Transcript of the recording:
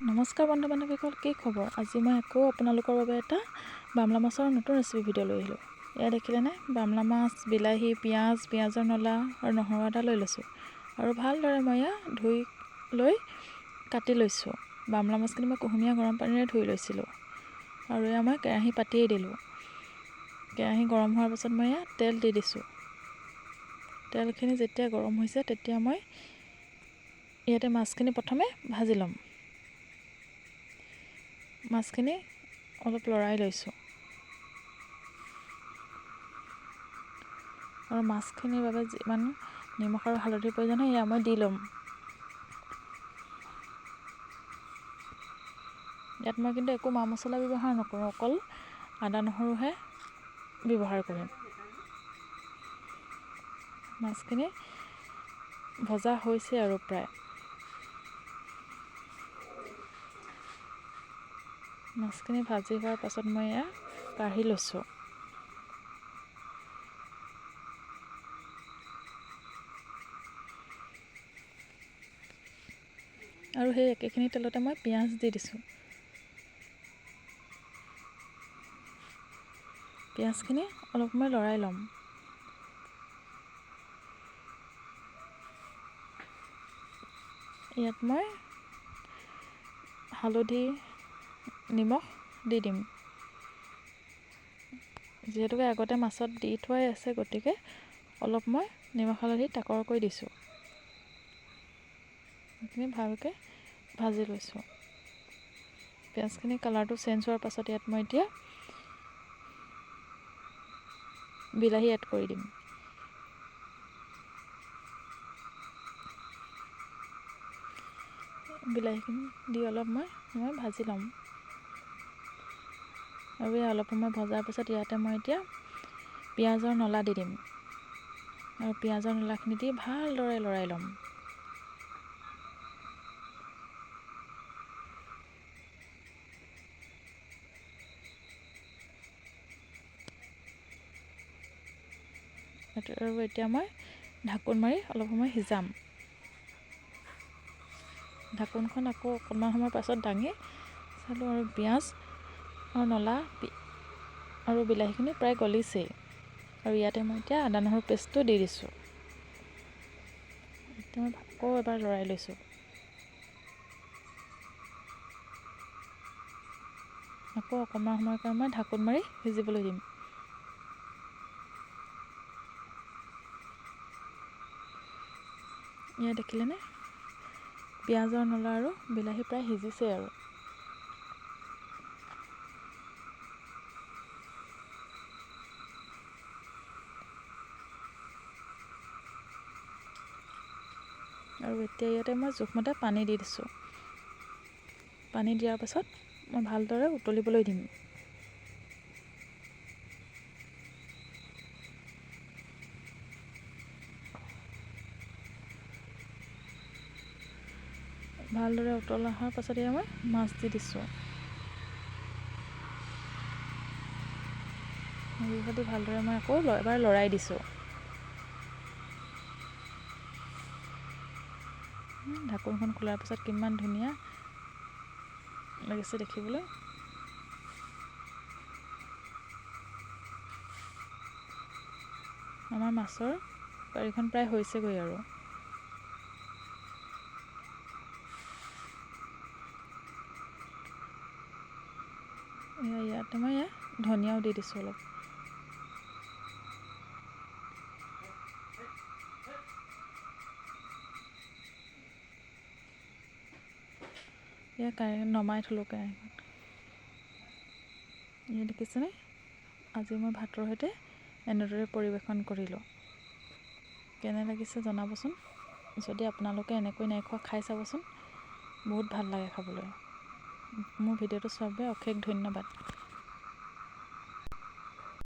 নমস্কাৰ বন্ধু বান্ধৱীসকল, কি খবৰ? আজি মই আকৌ আপোনালোকৰ বাবে এটা বামলা মাছৰ নতুন ৰেচিপি ভিডিঅ' লৈ আহিলোঁ। এয়া দেখিলেনে? বামলা মাছ, বিলাহী, পিঁয়াজৰ নলা আৰু নহৰু আদা লৈ লৈছোঁ আৰু ভালদৰে মই এয়া ধুই লৈ কাটি লৈছোঁ। বামলা মাছখিনি মই কুহুমীয়া গৰম পানীৰে ধুই লৈছিলোঁ আৰু এয়া মই কেৰাহী পাতিয়েই দিলোঁ। কেৰাহী গৰম হোৱাৰ পাছত মই এয়া তেল দি দিছোঁ। তেলখিনি যেতিয়া গৰম হৈছে তেতিয়া মই ইয়াতে মাছখিনি প্ৰথমে ভাজি ল'ম। মাছখিনি অলপ লৰাই লৈছোঁ আৰু মাছখিনিৰ বাবে যিমান নিমখ আৰু হালধিৰ প্ৰয়োজন হয় এয়া মই দি ল'ম। ইয়াত মই কিন্তু একো মা মছলা ব্যৱহাৰ নকৰোঁ, অকল আদা নহৰুহে ব্যৱহাৰ কৰিম। মাছখিনি ভজা হৈছে আৰু প্ৰায়। মাছখিনি ভাজি হোৱাৰ পাছত মই এয়া কাঢ়ি লৈছোঁ। আৰু সেই একেখিনি তেলতে মই পিঁয়াজ দি দিছোঁ। পিঁয়াজখিনি অলপ সময় লৰাই ল'ম। ইয়াত মই হালধি, নিমখ দি দিম। যিহেতুকে আগতে মাছত দি থোৱাই আছে, গতিকে অলপ মই নিমখ হালধি তাকৰকৈ দিছোঁ। এইখিনি ভালকৈ ভাজি লৈছোঁ। পিঁয়াজখিনি কালাৰটো চেঞ্জ হোৱাৰ পাছত ইয়াত মই এতিয়া বিলাহী এড কৰি দিম। বিলাহীখিনি দি অলপ মই ভাজি ল'ম আৰু এই অলপ সময় ভজাৰ পিছত ইয়াতে মই এতিয়া পিঁয়াজৰ নলা দি দিম আৰু পিঁয়াজৰ নলাখিনি দি ভালদৰে লৰাই ল'ম। আৰু এতিয়া মই ঢাকোন মাৰি অলপ সময় সিজাম। ঢাকোনখন আকৌ অকণমান সময়ৰ পাছত দাঙি চালোঁ আৰু পিঁয়াজ আৰু নলা আৰু বিলাহীখিনি প্ৰায় গলিছেই আৰু ইয়াতে মই এতিয়া আদা নহৰু পেষ্টটো দি দিছোঁ। এতিয়া মই আকৌ এবাৰ লৰাই লৈছোঁ। আকৌ অকণমান সময়ৰ কাৰণে মই ঢাকোন মাৰি সিজিবলৈ দিম। এয়া দেখিলেনে? পিঁয়াজৰ নলা আৰু বিলাহী প্ৰায় সিজিছে আৰু। এতিয়া ইয়াতে মই জোখমতে পানী দি দিছোঁ। পানী দিয়াৰ পাছত মই ভালদৰে উতলিবলৈ দিম। ভালদৰে উতলা হোৱাৰ পাছত এয়া মই মাছ দি দিছোঁ। দি ভালদৰে মই আকৌ এবাৰ লৰাই দিছোঁ। ঢাকোনখন খোলাৰ পিছত কিমান ধুনীয়া লাগিছে দেখিবলৈ। আমাৰ মাছৰ কাৰীখন প্ৰায় হৈছেগৈ আৰু। ইয়াতে মই ধনিয়াও দি দিছোঁ অলপ। নমাই থ'লোঁ কেৰাহীখন। দেখিছেনে? আজি মই ভাতৰ সৈতে এনেদৰে পৰিৱেশন কৰিলোঁ। কেনে লাগিছে জনাবচোন। যদি আপোনালোকে এনেকৈ নাই খোৱা, খাই চাবচোন, বহুত ভাল লাগে খাবলৈ। মোৰ ভিডিঅ'টো চোৱাৰ বাবে অশেষ ধন্যবাদ।